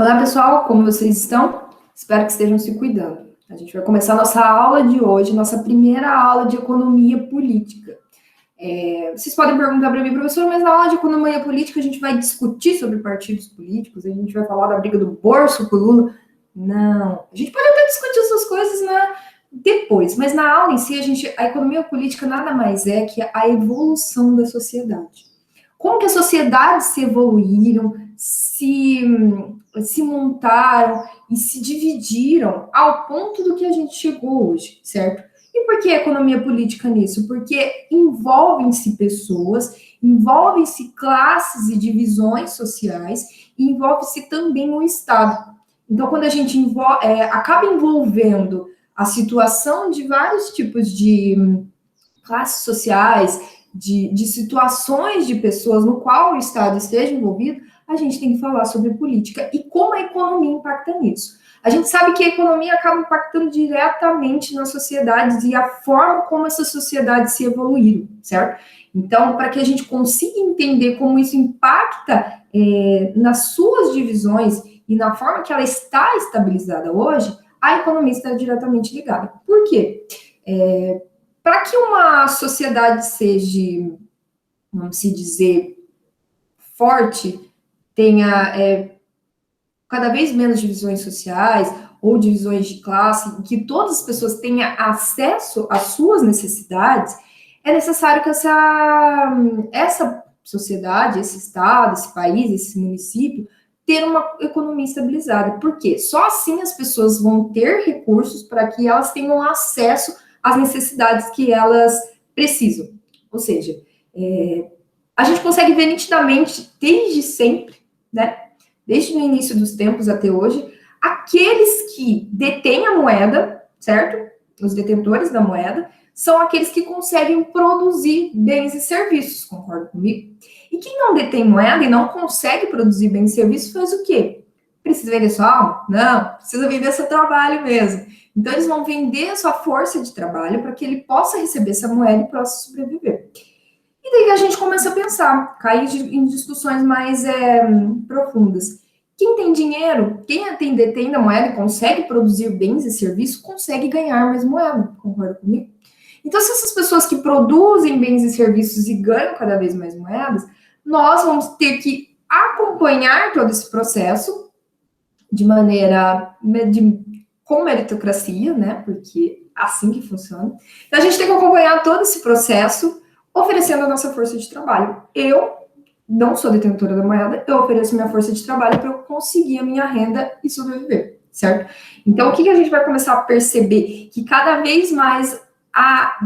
Olá, pessoal, como vocês estão? Espero que estejam se cuidando. A gente vai começar a nossa aula de hoje, nossa primeira aula de economia política. Vocês podem perguntar para mim, professor, mas na aula de economia política a gente vai discutir sobre partidos políticos, a gente vai falar da briga do Borso com o Lula? Não, a gente pode até discutir essas coisas, né, depois, mas na aula em si, a economia política nada mais é que a evolução da sociedade. Como que as sociedades se evoluíram, se montaram e se dividiram ao ponto do que a gente chegou hoje, certo? E por que a economia política nisso? Porque envolvem-se pessoas, envolvem-se classes e divisões sociais, e envolve-se também o Estado. Então, quando a gente acaba envolvendo a situação de vários tipos de classes sociais, de situações de pessoas no qual o Estado esteja envolvido, a gente tem que falar sobre política e como a economia impacta nisso. A gente sabe que a economia acaba impactando diretamente nas sociedades e a forma como essas sociedades se evoluíram, certo? Então, para que a gente consiga entender como isso impacta nas suas divisões e na forma que ela está estabilizada hoje, a economia está diretamente ligada. Por quê? Para que uma sociedade seja, vamos se dizer, forte, tenha cada vez menos divisões sociais ou divisões de classe, que todas as pessoas tenham acesso às suas necessidades, é necessário que essa sociedade, esse estado, esse país, esse município, ter uma economia estabilizada. Por quê? Só assim as pessoas vão ter recursos para que elas tenham acesso às necessidades que elas precisam. Ou seja, a gente consegue ver nitidamente, desde sempre, né? Desde o início dos tempos até hoje, aqueles que detêm a moeda, certo? Os detentores da moeda, são aqueles que conseguem produzir bens e serviços, concorda comigo? E quem não detém moeda e não consegue produzir bens e serviços faz o quê? Precisa vender sua alma? Não, precisa vender seu trabalho mesmo. Então, eles vão vender a sua força de trabalho para que ele possa receber essa moeda e possa sobreviver. E daí a gente começa a pensar, cair em discussões mais profundas. Quem tem dinheiro, quem detém a moeda e consegue produzir bens e serviços, consegue ganhar mais moeda, concorda comigo? Então, se essas pessoas que produzem bens e serviços e ganham cada vez mais moedas, nós vamos ter que acompanhar todo esse processo de maneira com meritocracia, né? Porque é assim que funciona. Então, a gente tem que acompanhar todo esse processo oferecendo a nossa força de trabalho. Eu não sou detentora da moeda, eu ofereço minha força de trabalho para eu conseguir a minha renda e sobreviver, certo? Então, o que a gente vai começar a perceber? Que cada vez mais,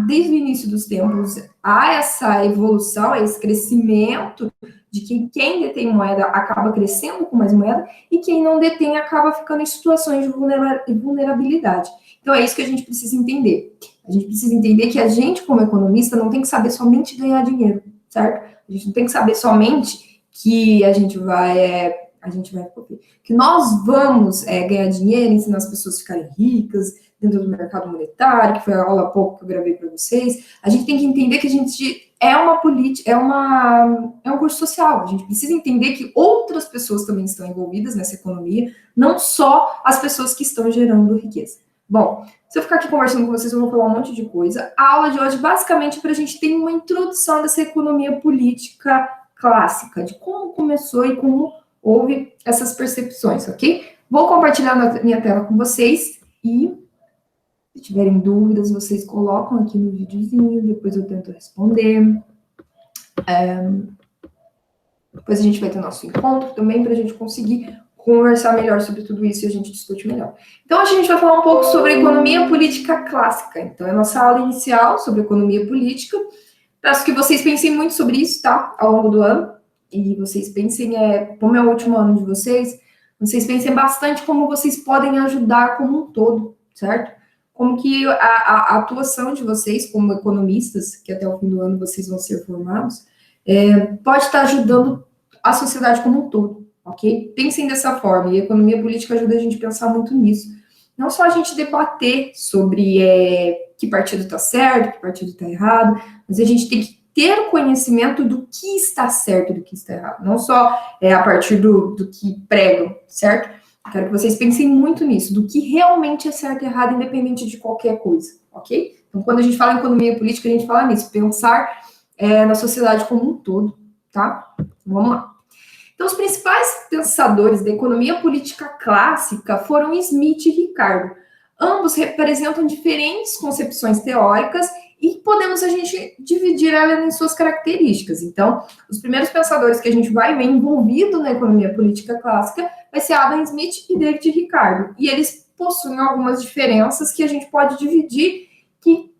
desde o início dos tempos, há essa evolução, esse crescimento de que quem detém moeda acaba crescendo com mais moeda e quem não detém acaba ficando em situações de vulnerabilidade. Então, é isso que a gente precisa entender. A gente precisa entender que a gente, como economista, não tem que saber somente ganhar dinheiro, certo? A gente não tem que saber somente que que nós vamos ganhar dinheiro, ensinar as pessoas a ficarem ricas dentro do mercado monetário, que foi a aula há pouco que eu gravei para vocês. A gente tem que entender que a gente é uma política, é um curso social. A gente precisa entender que outras pessoas também estão envolvidas nessa economia, não só as pessoas que estão gerando riqueza. Bom, se eu ficar aqui conversando com vocês, eu vou falar um monte de coisa. A aula de hoje, basicamente, para a gente ter uma introdução dessa economia política clássica, de como começou e como houve essas percepções, ok? Vou compartilhar na minha tela com vocês e, se tiverem dúvidas, vocês colocam aqui no videozinho, depois eu tento responder. Depois a gente vai ter nosso encontro também para a gente conseguir conversar melhor sobre tudo isso e a gente discute melhor. Então, hoje a gente vai falar um pouco sobre economia política clássica. Então, é a nossa aula inicial sobre economia política. Peço que vocês pensem muito sobre isso, tá? Ao longo do ano. E vocês pensem, como é o último ano de vocês pensem bastante como vocês podem ajudar como um todo, certo? Como que a atuação de vocês como economistas, que até o fim do ano vocês vão ser formados, pode estar ajudando a sociedade como um todo. Ok? Pensem dessa forma, e a economia política ajuda a gente a pensar muito nisso. Não só a gente debater sobre que partido está certo, que partido está errado, mas a gente tem que ter conhecimento do que está certo e do que está errado. Não só a partir do que pregam, certo? Quero que vocês pensem muito nisso, do que realmente é certo e errado, independente de qualquer coisa, ok? Então, quando a gente fala em economia política, a gente fala nisso, pensar na sociedade como um todo, tá? Vamos lá. Então, os principais pensadores da economia política clássica foram Smith e Ricardo. Ambos representam diferentes concepções teóricas e podemos a gente dividir ela em suas características. Então, os primeiros pensadores que a gente vai ver envolvido na economia política clássica vai ser Adam Smith e David Ricardo. E eles possuem algumas diferenças que a gente pode dividir, que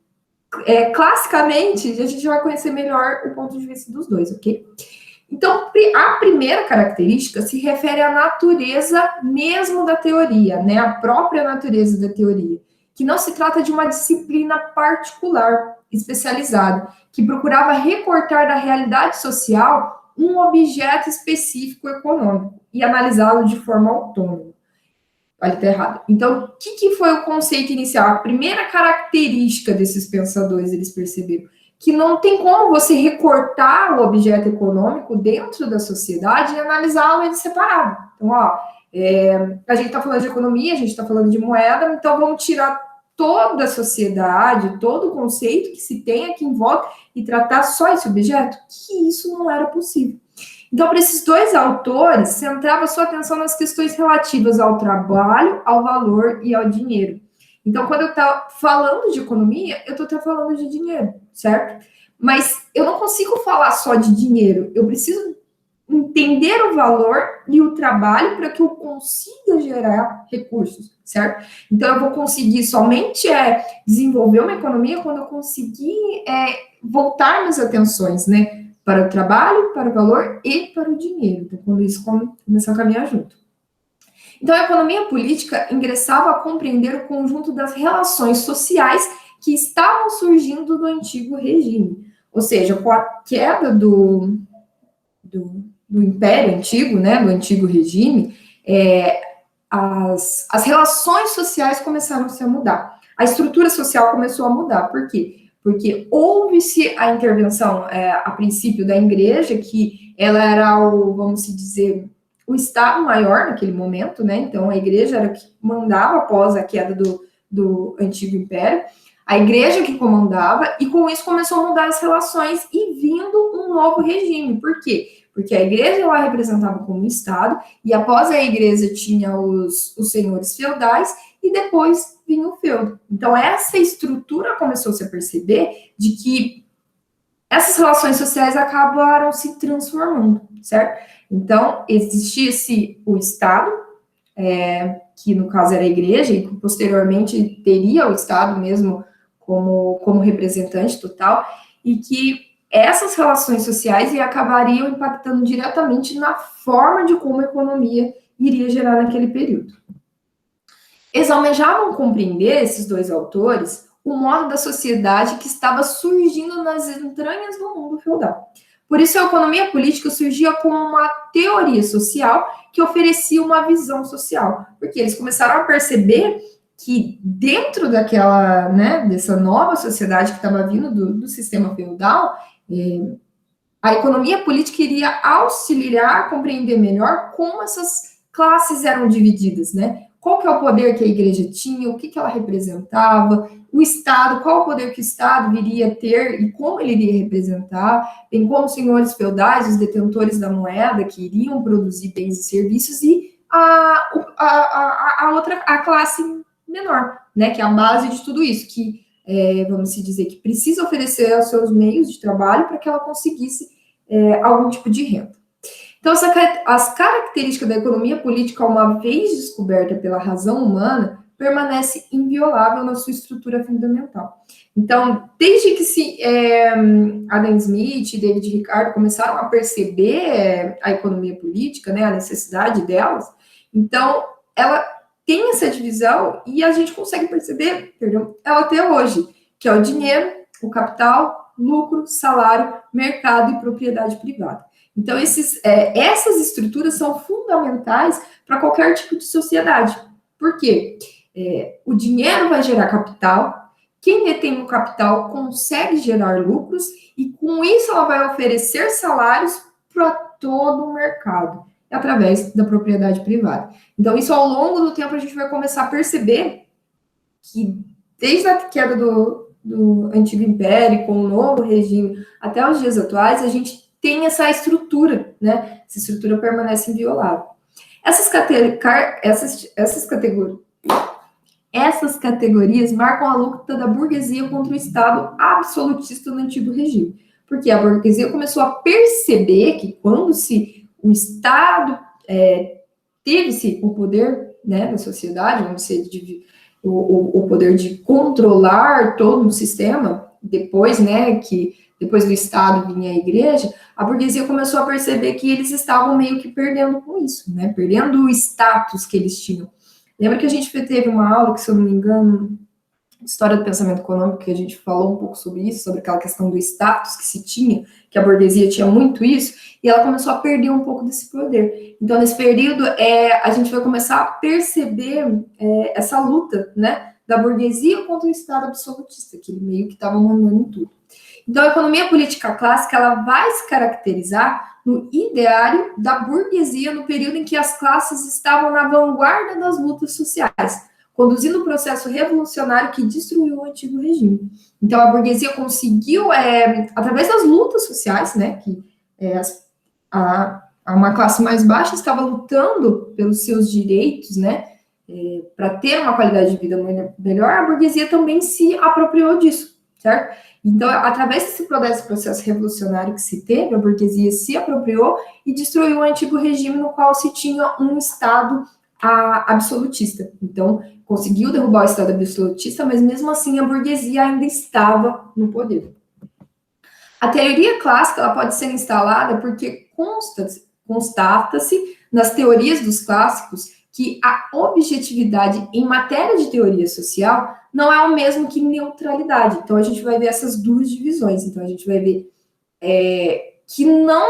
classicamente a gente vai conhecer melhor o ponto de vista dos dois, ok? Então, a primeira característica se refere à natureza mesmo da teoria, né? A própria natureza da teoria, que não se trata de uma disciplina particular, especializada, que procurava recortar da realidade social um objeto específico econômico e analisá-lo de forma autônoma. Olha, tá errado. Então, o que foi o conceito inicial? A primeira característica desses pensadores, eles perceberam que não tem como você recortar o objeto econômico dentro da sociedade e analisá-lo em separado. Então, ó, a gente está falando de economia, a gente está falando de moeda, então vamos tirar toda a sociedade, todo o conceito que se tem aqui em volta e tratar só esse objeto, que isso não era possível. Então, para esses dois autores, centrava sua atenção nas questões relativas ao trabalho, ao valor e ao dinheiro. Então, quando eu estou falando de economia, eu estou falando de dinheiro, certo? Mas eu não consigo falar só de dinheiro, eu preciso entender o valor e o trabalho para que eu consiga gerar recursos, certo? Então, eu vou conseguir somente desenvolver uma economia quando eu conseguir voltar minhas atenções, né? Para o trabalho, para o valor e para o dinheiro. Então, quando isso começar a caminhar junto. Então, a economia política ingressava a compreender o conjunto das relações sociais que estavam surgindo do antigo regime. Ou seja, com a queda do Império Antigo, né, do antigo regime, as relações sociais começaram a mudar. A estrutura social começou a mudar. Por quê? Porque houve-se a intervenção, a princípio, da igreja, que ela era vamos dizer, o Estado maior naquele momento, né? Então, a igreja era que mandava após a queda do antigo império, a igreja que comandava, e com isso começou a mudar as relações e vindo um novo regime. Por quê? Porque a igreja ela representava como Estado, e após a igreja tinha os senhores feudais, e depois vinha o feudo. Então, essa estrutura começou a se perceber de que essas relações sociais acabaram se transformando, certo? Então, existia-se o Estado, que no caso era a igreja, e que posteriormente teria o Estado mesmo como representante total, e que essas relações sociais acabariam impactando diretamente na forma de como a economia iria gerar naquele período. Eles almejavam compreender, esses dois autores, o modo da sociedade que estava surgindo nas entranhas do mundo feudal. Por isso, a economia política surgia como uma teoria social que oferecia uma visão social, porque eles começaram a perceber que dentro daquela, né, dessa nova sociedade que estava vindo do sistema feudal, a economia política iria auxiliar a compreender melhor como essas classes eram divididas, né? Qual que é o poder que a igreja tinha, o que ela representava, o Estado, qual o poder que o Estado viria ter e como ele iria representar, bem como os senhores feudais, os detentores da moeda, que iriam produzir bens e serviços, e a classe menor, né, que é a base de tudo isso, que, vamos dizer, que precisa oferecer os seus meios de trabalho para que ela conseguisse algum tipo de renda. Então, as características da economia política, uma vez descoberta pela razão humana, permanece inviolável na sua estrutura fundamental. Então, desde que Adam Smith e David Ricardo começaram a perceber a economia política, né, a necessidade delas, então, ela tem essa divisão e a gente consegue perceber, ela até hoje, que é o dinheiro, o capital, lucro, salário, mercado e propriedade privada. Então, essas estruturas são fundamentais para qualquer tipo de sociedade. Por quê? O dinheiro vai gerar capital, quem detém o capital consegue gerar lucros, e com isso ela vai oferecer salários para todo o mercado. é através da propriedade privada. Então, isso ao longo do tempo a gente vai começar a perceber que desde a queda do antigo império, com o novo regime, até os dias atuais, a gente tem essa estrutura, né? Essa estrutura permanece inviolável. Essas categorias marcam a luta da burguesia contra o Estado absolutista do antigo regime. Porque a burguesia começou a perceber que quando o Estado teve-se o poder, né, da sociedade, vamos dizer, o poder de controlar todo o sistema, depois do Estado vinha a igreja, a burguesia começou a perceber que eles estavam meio que perdendo com isso, né? Perdendo o status que eles tinham. Lembra que a gente teve uma aula que, se eu não me engano, História do Pensamento Econômico, que a gente falou um pouco sobre isso, sobre aquela questão do status que se tinha, que a burguesia tinha muito isso, e ela começou a perder um pouco desse poder. Então, nesse período, a gente vai começar a perceber essa luta, né, da burguesia contra o Estado absolutista, que ele meio que estava mandando em tudo. Então, a economia política clássica, ela vai se caracterizar no ideário da burguesia no período em que as classes estavam na vanguarda das lutas sociais, conduzindo o processo revolucionário que destruiu o antigo regime. Então, a burguesia conseguiu, através das lutas sociais, né, que uma classe mais baixa estava lutando pelos seus direitos, né, para ter uma qualidade de vida melhor, a burguesia também se apropriou disso, certo? Então, através desse processo revolucionário que se teve, a burguesia se apropriou e destruiu o antigo regime no qual se tinha um Estado absolutista. Então, conseguiu derrubar o Estado absolutista, mas mesmo assim a burguesia ainda estava no poder. A teoria clássica ela pode ser instalada porque constata-se nas teorias dos clássicos que a objetividade em matéria de teoria social não é o mesmo que neutralidade. Então, a gente vai ver essas duas divisões. Então, a gente vai ver que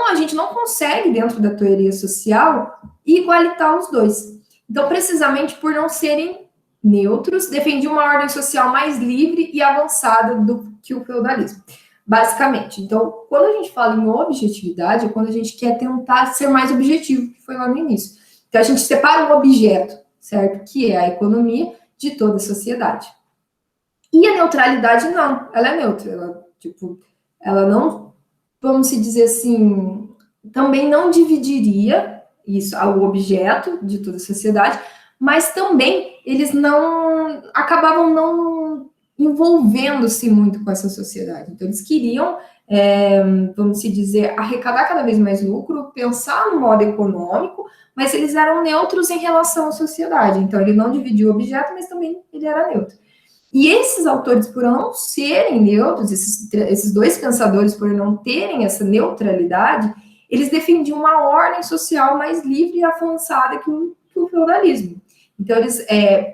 a gente não consegue, dentro da teoria social, igualitar os dois. Então, precisamente por não serem neutros, defendia uma ordem social mais livre e avançada do que o feudalismo, basicamente. Então, quando a gente fala em objetividade, é quando a gente quer tentar ser mais objetivo, que foi lá no início. Então, a gente separa um objeto, certo? Que é a economia de toda a sociedade. E a neutralidade, não. Ela é neutra. Ela não, vamos dizer assim, também não dividiria isso, o objeto de toda a sociedade, mas também eles acabavam não envolvendo-se muito com essa sociedade. Então, eles queriam, vamos dizer, arrecadar cada vez mais lucro, pensar no modo econômico, mas eles eram neutros em relação à sociedade. Então, ele não dividia o objeto, mas também ele era neutro. E esses autores, por não serem neutros, esses dois pensadores, por não terem essa neutralidade, eles defendiam uma ordem social mais livre e avançada que o feudalismo. Então, eles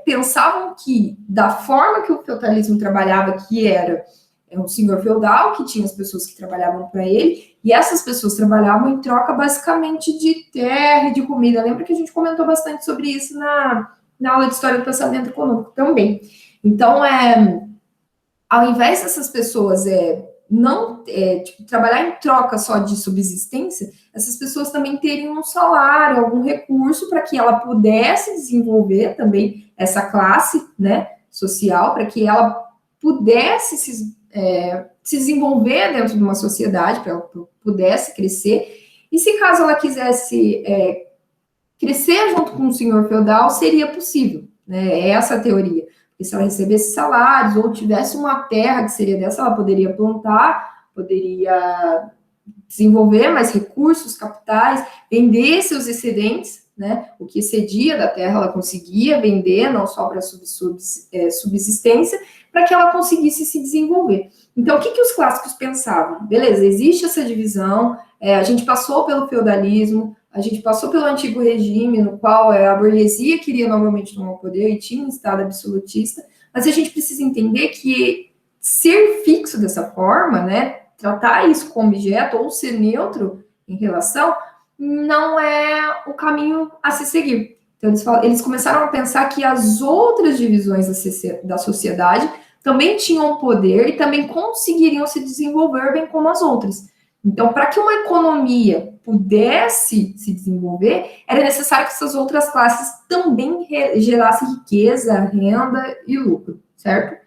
pensavam que, da forma que o feudalismo trabalhava, que era um senhor feudal, que tinha as pessoas que trabalhavam para ele, e essas pessoas trabalhavam em troca, basicamente, de terra e de comida. Lembra que a gente comentou bastante sobre isso na aula de História do Pensamento Econômico também. Então, ao invés dessas pessoas trabalhar em troca só de subsistência, essas pessoas também teriam um salário, algum recurso para que ela pudesse desenvolver também essa classe, né, social, para que ela pudesse se desenvolver dentro de uma sociedade, para ela pudesse crescer. E se caso ela quisesse crescer junto com o senhor feudal, seria possível, né? É essa a teoria. Porque se ela recebesse salários ou tivesse uma terra que seria dessa, ela poderia plantar, poderia desenvolver mais recursos, capitais, vender seus excedentes, né? O que excedia da terra ela conseguia vender, não só para subsistência, para que ela conseguisse se desenvolver. Então, o que os clássicos pensavam? Beleza, existe essa divisão, a gente passou pelo feudalismo, a gente passou pelo antigo regime, no qual a burguesia queria novamente tomar o poder e tinha um Estado absolutista, mas a gente precisa entender que ser fixo dessa forma, né, tratar isso como objeto ou ser neutro em relação, não é o caminho a se seguir. Então, eles começaram a pensar que as outras divisões da sociedade também tinham poder e também conseguiriam se desenvolver bem como as outras. Então, para que uma economia pudesse se desenvolver, era necessário que essas outras classes também gerassem riqueza, renda e lucro, certo?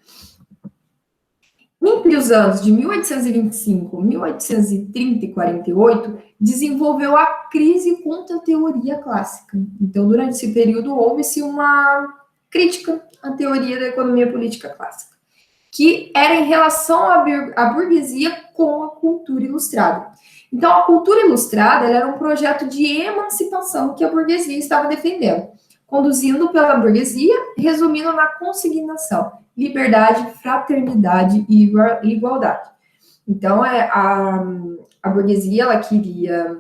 Entre os anos de 1825, 1830 e 48, desenvolveu a crise contra a teoria clássica. Então, durante esse período, houve-se uma crítica à teoria da economia política clássica, que era em relação à burguesia com a cultura ilustrada. Então, a cultura ilustrada era um projeto de emancipação que a burguesia estava defendendo, conduzindo pela burguesia, resumindo na consignação: liberdade, fraternidade e igualdade. Então, a burguesia ela queria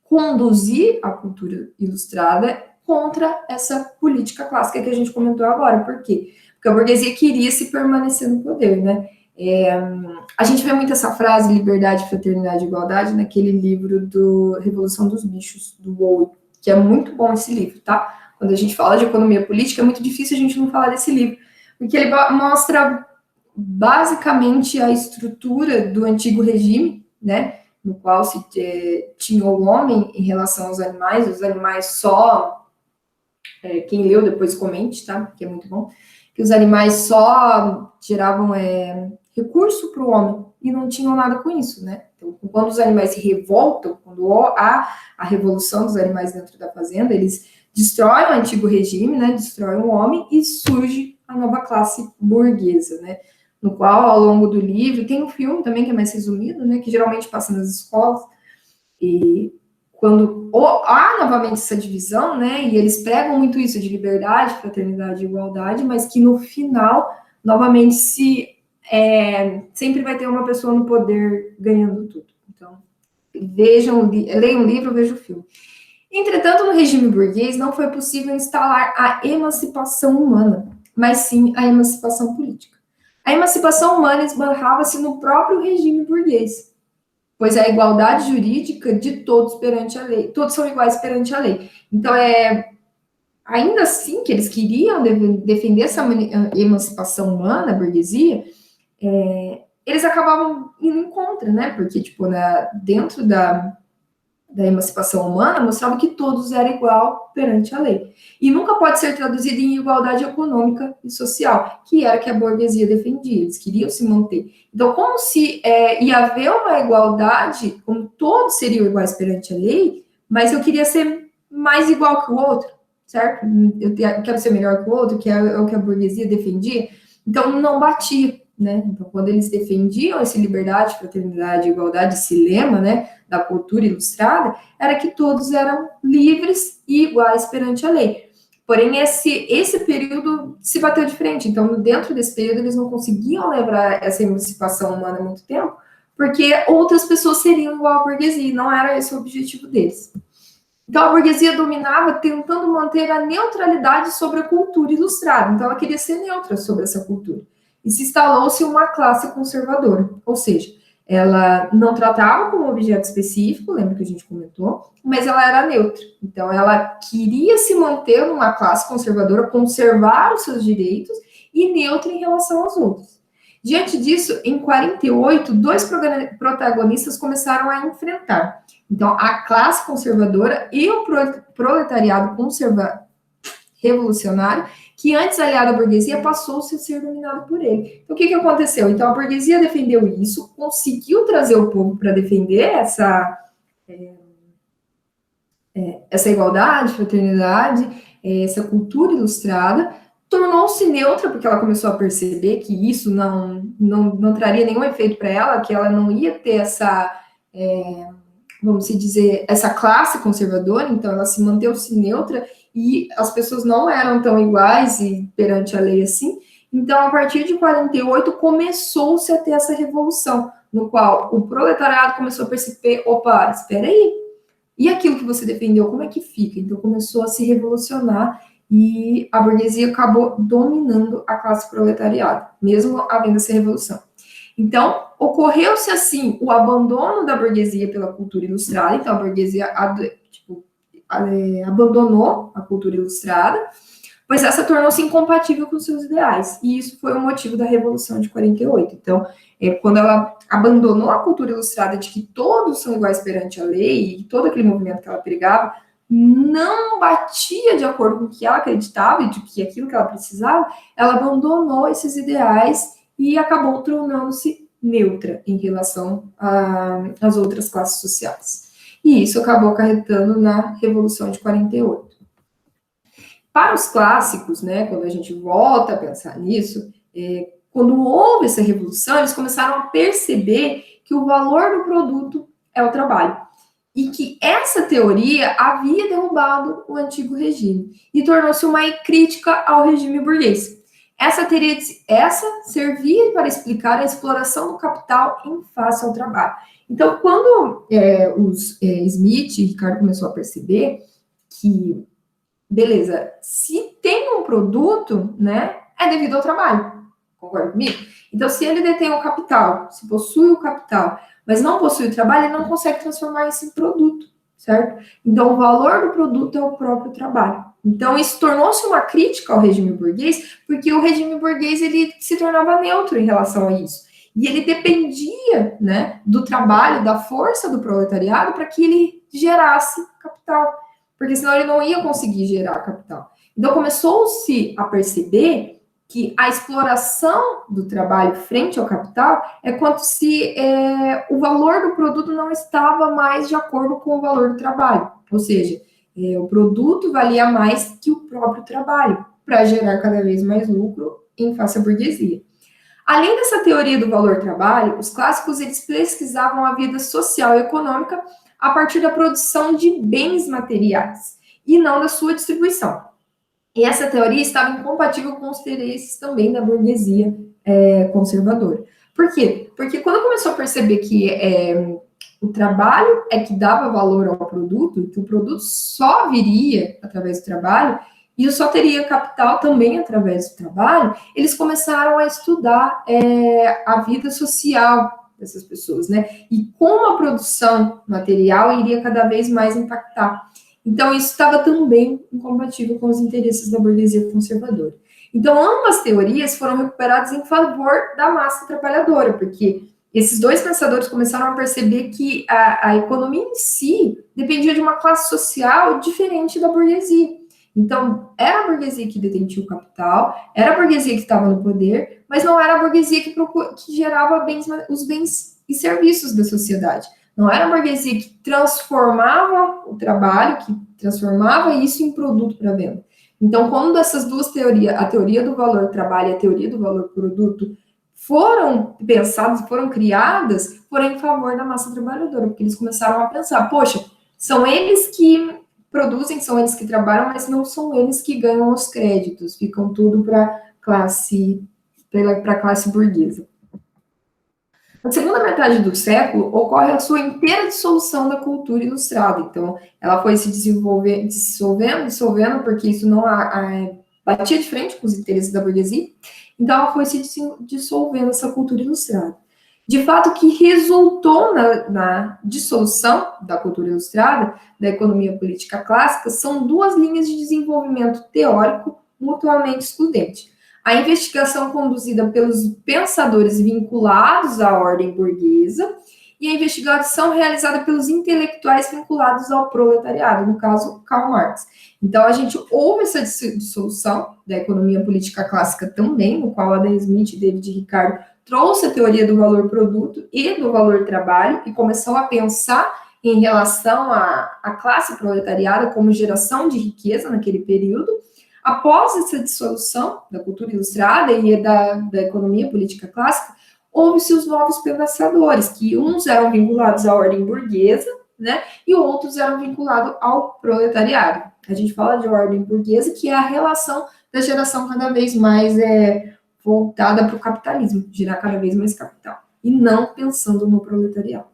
conduzir a cultura ilustrada contra essa política clássica que a gente comentou agora. Por quê? Porque a burguesia queria se permanecer no poder, né? A gente vê muito essa frase, liberdade, fraternidade e igualdade, naquele livro do Revolução dos Bichos, do Orwell, que é muito bom esse livro, tá? Quando a gente fala de economia política, é muito difícil a gente não falar desse livro, porque ele mostra basicamente a estrutura do antigo regime, né? No qual se tinha o homem em relação aos animais, os animais só... quem leu depois comente, tá? Que é muito bom. Que os animais só geravam recurso para o homem e não tinham nada com isso, né? Então, quando os animais se revoltam, quando há a revolução dos animais dentro da fazenda, eles destroem o antigo regime, né? Destroem o homem e surge a nova classe burguesa, né? No qual, ao longo do livro, tem um filme também que é mais resumido, né? Que geralmente passa nas escolas. E quando há novamente essa divisão, né? E eles pregam muito isso de liberdade, fraternidade e igualdade, mas que no final, novamente, sempre vai ter uma pessoa no poder ganhando tudo. Então, leiam o livro, vejam o filme. Entretanto, no regime burguês, não foi possível instalar a emancipação humana, mas sim a emancipação política. A emancipação humana esbarrava-se no próprio regime burguês, pois a igualdade jurídica de todos perante a lei, todos são iguais perante a lei. Então, ainda assim que eles queriam defender essa emancipação humana, a burguesia, eles acabavam indo em contra, né? Porque, tipo, dentro da emancipação humana, mostrava que todos eram igual perante a lei. E nunca pode ser traduzido em igualdade econômica e social, que era que a burguesia defendia, eles queriam se manter. Então, como se ia haver uma igualdade, como todos seriam iguais perante a lei, mas eu queria ser mais igual que o outro, certo? Eu quero ser melhor que o outro, que é o que a burguesia defendia, então não batia. Né? Então, quando eles defendiam essa liberdade, fraternidade e igualdade, esse lema, né, da cultura ilustrada, era que todos eram livres e iguais perante a lei. Porém, esse período se bateu de frente. Então, dentro desse período, eles não conseguiam levar essa emancipação humana há muito tempo, porque outras pessoas seriam igual à burguesia, e não era esse o objetivo deles. Então, a burguesia dominava tentando manter a neutralidade sobre a cultura ilustrada. Então, ela queria ser neutra sobre essa cultura. E se instalou-se uma classe conservadora, ou seja, ela não tratava como objeto específico, lembra que a gente comentou, mas ela era neutra. Então, ela queria se manter numa classe conservadora, conservar os seus direitos e neutra em relação aos outros. Diante disso, em 48, dois protagonistas começaram a enfrentar. Então, a classe conservadora e o proletariado revolucionário, que antes aliado à burguesia, passou-se a ser dominado por ele. Então, o que aconteceu? Então, a burguesia defendeu isso, conseguiu trazer o povo para defender essa igualdade, fraternidade, essa cultura ilustrada, tornou-se neutra, porque ela começou a perceber que isso não traria nenhum efeito para ela, que ela não ia ter essa, vamos dizer, essa classe conservadora, então ela se manteve-se neutra, e as pessoas não eram tão iguais e perante a lei assim. Então, a partir de 48, começou-se a ter essa revolução, no qual o proletariado começou a perceber, opa, espera aí, e aquilo que você defendeu, como é que fica? Então, começou a se revolucionar, e a burguesia acabou dominando a classe proletariado, mesmo havendo essa revolução. Então, ocorreu-se assim o abandono da burguesia pela cultura ilustrada. Então, a burguesia abandonou a cultura ilustrada, pois essa tornou-se incompatível com seus ideais. E isso foi o motivo da Revolução de 48. Então, quando ela abandonou a cultura ilustrada de que todos são iguais perante a lei, e todo aquele movimento que ela pregava não batia de acordo com o que ela acreditava e de que aquilo que ela precisava, ela abandonou esses ideais e acabou tornando-se neutra em relação às outras classes sociais. E isso acabou acarretando na Revolução de 48. Para os clássicos, né, quando a gente volta a pensar nisso, quando houve essa revolução, eles começaram a perceber que o valor do produto é o trabalho. E que essa teoria havia derrubado o antigo regime e tornou-se uma crítica ao regime burguês. Essa servia para explicar a exploração do capital em face ao trabalho. Então, quando Smith e Ricardo começou a perceber que, beleza, se tem um produto, né, é devido ao trabalho. Concorda comigo? Então, se ele detém o capital, se possui o capital, mas não possui o trabalho, ele não consegue transformar isso em produto, certo? Então, o valor do produto é o próprio trabalho. Então, isso tornou-se uma crítica ao regime burguês, porque o regime burguês, ele se tornava neutro em relação a isso. E ele dependia, né, do trabalho, da força do proletariado para que ele gerasse capital, porque senão ele não ia conseguir gerar capital. Então, começou-se a perceber que a exploração do trabalho frente ao capital é quanto se o valor do produto não estava mais de acordo com o valor do trabalho. Ou seja, o produto valia mais que o próprio trabalho, para gerar cada vez mais lucro em face à burguesia. Além dessa teoria do valor-trabalho, os clássicos eles pesquisavam a vida social e econômica a partir da produção de bens materiais e não da sua distribuição. E essa teoria estava incompatível com os interesses também da burguesia conservadora. Por quê? Porque quando começou a perceber que o trabalho é que dava valor ao produto, que o produto só viria através do trabalho, e só teria capital também através do trabalho, eles começaram a estudar a vida social dessas pessoas, né? E como a produção material iria cada vez mais impactar. Então, isso estava também incompatível com os interesses da burguesia conservadora. Então, ambas teorias foram recuperadas em favor da massa trabalhadora, porque esses dois pensadores começaram a perceber que a economia em si dependia de uma classe social diferente da burguesia. Então, era a burguesia que detentia o capital, era a burguesia que estava no poder, mas não era a burguesia que gerava os bens e serviços da sociedade. Não era a burguesia que transformava o trabalho, que transformava isso em produto para venda. Então, quando essas duas teorias, a teoria do valor trabalho e a teoria do valor produto, foram pensadas, foram criadas, foram em favor da massa trabalhadora, porque eles começaram a pensar, poxa, são eles que produzem, são eles que trabalham, mas não são eles que ganham os créditos, ficam tudo para a classe burguesa. Na segunda metade do século, ocorre a sua inteira dissolução da cultura ilustrada. Então, ela foi se dissolvendo, porque isso não batia de frente com os interesses da burguesia. Então, ela foi se dissolvendo, essa cultura ilustrada. De fato, o que resultou na dissolução da cultura ilustrada, da economia política clássica, são duas linhas de desenvolvimento teórico mutuamente excludentes. A investigação conduzida pelos pensadores vinculados à ordem burguesa e a investigação realizada pelos intelectuais vinculados ao proletariado, no caso, Karl Marx. Então, a gente houve essa dissolução da economia política clássica também, no qual Adam Smith e David Ricardo trouxe a teoria do valor produto e do valor trabalho e começou a pensar em relação à classe proletariada como geração de riqueza naquele período. Após essa dissolução da cultura ilustrada e da economia política clássica, houve-se os novos pensadores, que uns eram vinculados à ordem burguesa, né, e outros eram vinculados ao proletariado. A gente fala de ordem burguesa, que é a relação da geração cada vez mais voltada para o capitalismo, gerar cada vez mais capital, e não pensando no proletariado.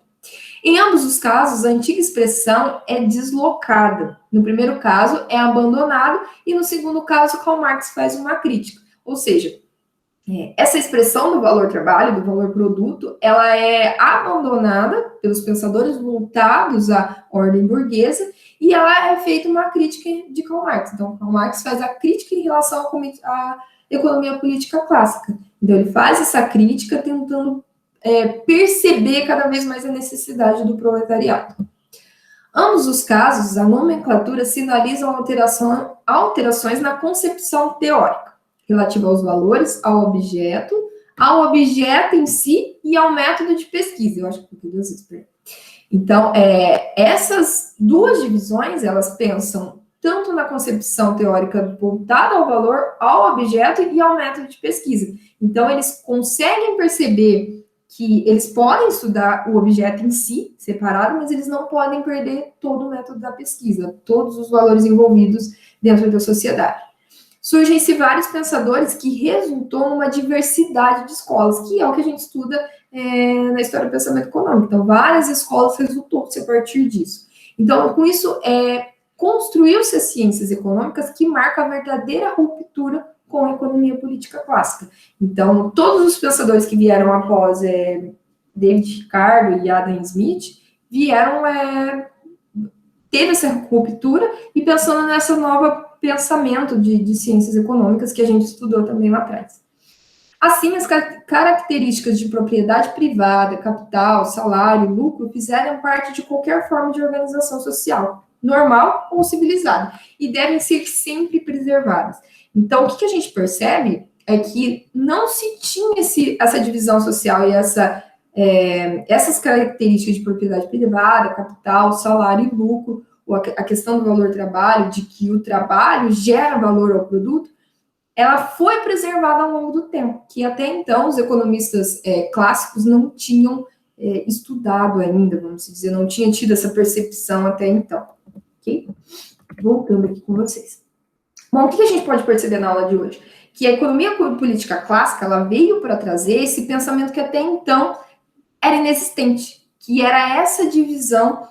Em ambos os casos, a antiga expressão é deslocada. No primeiro caso, é abandonado, e no segundo caso, Karl Marx faz uma crítica. Ou seja, Essa expressão do valor trabalho, do valor produto, ela é abandonada pelos pensadores voltados à ordem burguesa e ela é feita uma crítica de Karl Marx. Então, Karl Marx faz a crítica em relação à economia política clássica. Então, ele faz essa crítica tentando perceber cada vez mais a necessidade do proletariado. Ambos os casos, a nomenclatura sinalizam alterações na concepção teórica, relativa aos valores, ao objeto em si e ao método de pesquisa. Eu acho que eu duas vezes, perdão. Então, essas duas divisões, elas pensam tanto na concepção teórica voltada ao valor, ao objeto e ao método de pesquisa. Então, eles conseguem perceber que eles podem estudar o objeto em si, separado, mas eles não podem perder todo o método da pesquisa, todos os valores envolvidos dentro da sociedade. Surgem-se vários pensadores que resultou numa diversidade de escolas, que é o que a gente estuda na história do pensamento econômico. Então, várias escolas resultou-se a partir disso. Então, com isso, construiu-se as ciências econômicas que marcam a verdadeira ruptura com a economia política clássica. Então, todos os pensadores que vieram após David Ricardo e Adam Smith vieram teve essa ruptura e pensando nessa nova pensamento de ciências econômicas que a gente estudou também lá atrás. Assim, as características de propriedade privada, capital, salário, lucro, fizeram parte de qualquer forma de organização social, normal ou civilizada, e devem ser sempre preservadas. Então, o que a gente percebe é que não se tinha essa divisão social e essas características de propriedade privada, capital, salário e lucro, a questão do valor trabalho, de que o trabalho gera valor ao produto, ela foi preservada ao longo do tempo, que até então os economistas clássicos não tinham estudado ainda, vamos dizer, não tinham tido essa percepção até então. Ok? Voltando aqui com vocês. Bom, o que a gente pode perceber na aula de hoje? Que a economia política clássica, ela veio para trazer esse pensamento que até então era inexistente, que era essa divisão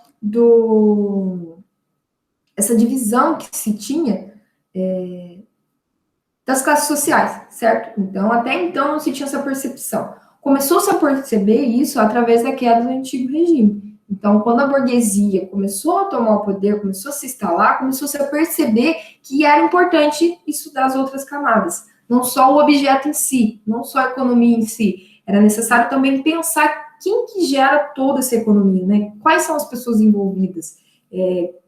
que se tinha das classes sociais, certo? Então, até então não se tinha essa percepção. Começou-se a perceber isso através da queda do antigo regime. Então, quando a burguesia começou a tomar o poder, começou a se instalar, começou-se a perceber que era importante estudar as outras camadas, não só o objeto em si, não só a economia em si. Era necessário também pensar quem que gera toda essa economia, né? Quais são as pessoas envolvidas?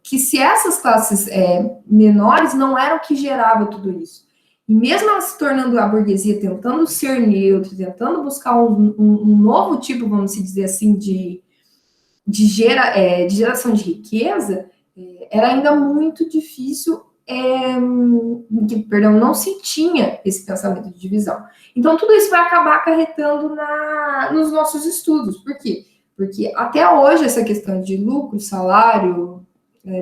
Que se essas classes menores não eram o que gerava tudo isso. E mesmo ela se tornando a burguesia, tentando ser neutro, tentando buscar um novo tipo, vamos dizer assim, de geração de riqueza, era ainda muito difícil, não se tinha esse pensamento de divisão. Então, tudo isso vai acabar acarretando nos nossos estudos. Por quê? Porque até hoje essa questão de lucro, salário,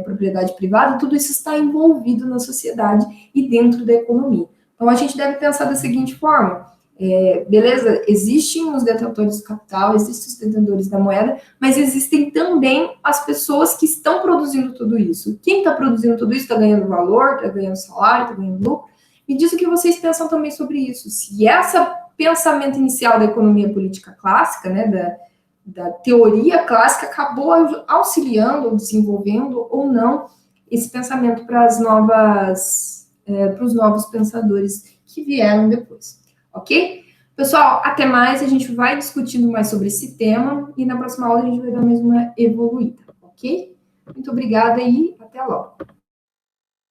propriedade privada, tudo isso está envolvido na sociedade e dentro da economia. Então, a gente deve pensar da seguinte forma: beleza, existem os detentores do capital, existem os detentores da moeda, mas existem também as pessoas que estão produzindo tudo isso. Quem está produzindo tudo isso está ganhando valor, está ganhando salário, está ganhando lucro. Me diz o que vocês pensam também sobre isso. Se esse pensamento inicial da economia política clássica, né, da teoria clássica, acabou auxiliando ou desenvolvendo ou não esse pensamento para os novos pensadores que vieram depois. Ok? Pessoal, até mais. A gente vai discutindo mais sobre esse tema e na próxima aula a gente vai dar mais uma evoluída. Ok? Muito obrigada e até logo.